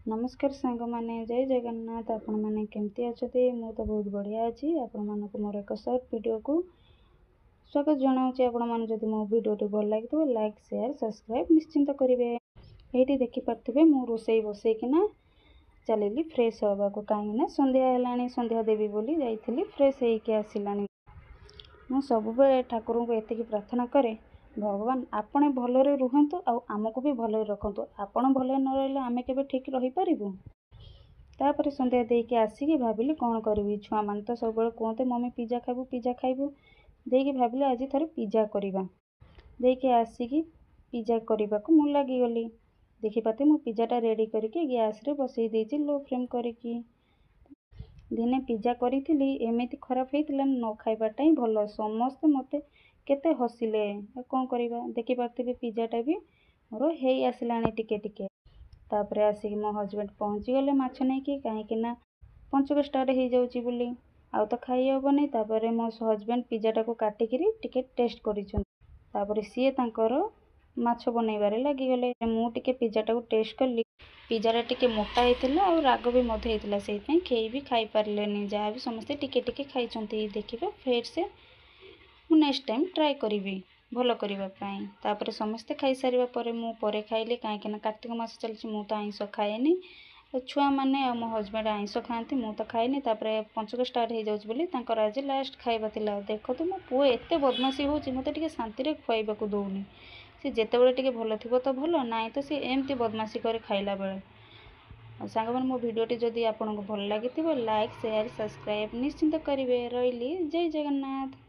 नमस्कार सांग मैंने जय जगन्नाथ आपण मैंने केमती अच्छे मु तो बहुत बढ़िया अच्छी आपण मानक मोर एक सर्ट वीडियो को स्वागत जनाऊँगी। आपण मैंने जब मो भिडियोटी भल लगे लाइक शेयर सब्सक्राइब निश्चिंत करेंगे। ये देखिपे मु रोसई बसईकिना चलि फ्रेश हवा को कहीं संध्या है संध्या देवी बोली जाइली फ्रेश होके आसला। मु सब ठाकुर को एति प्रार्थना करे भगवान आपणे भलरे रुहंतु आमको भी भलरे रखंतु। आपण भलरे न रहिले आमे केबे ठीक रही परिबु। तापर संध्या देके आसिकी भाबिली कौन करबी। छुआ मान तो सब कहते मम्मी पिज्जा खाइबू देकी भाबिली आज थरे पिज्जा करिबा। देके आसिकी पिज्जा करबा को मु लागी गली। देखि पाते मु पिज्जाटा रेडी करके गैस रे बसई देछि लो फ्लेम करके। दिने पिज्जा करी एमती खराब होता न खाइबाटा ही भल। समस्ते मते केते हसिले कौन करवा। देखि पार्थिबे पिज्जाटा भी मोर हो आसला टिके टिके। तापर आसिक मो हजबैंड पहुँची गले माछ नहीं कि कहीं पंचक स्टार्ट हो जाऊँगी बोली आउ तो खाई हेबनी। तापर मो हजबैंड पिज्जाटा को काटिकी टिके टेस्ट कर सी तांकर माछ बनइबारे लगिगले। मुझे पिज्जाटा को टेस्ट कली। पिज्जाटा टिके मोटा होता और राग भी होता से केही भी खाई पारे जहाँ भी समस्ते टिके टिके खाई। देखिए फिर से मु नेक्स्ट टाइम ट्राए करी भल करने। तापर समस्ते खाई सारा पर मु खाइली कहीं कार्तिक मास चलती मु तो आइंस खाएनी। छुआ मैंने मो हजबैंड आइंस खाती मु तो खाएनी। तापर पंचक स्टार्ट हो जाऊँगी आज लास्ट खाइबा थिला। देखो तो मो पुओ एत बदमाशी होती मत शांति खाइबा को दौनी। सी जितेबाला टिके भल थी तो भल ना तो सी एमती बदमाशी करे खाइला बेले। सांग मैंने मो भिडियोटी जदि आपको भल लगी लाइक शेयर सब्सक्राइब निश्चिंत करेंगे। रही जय जगन्नाथ।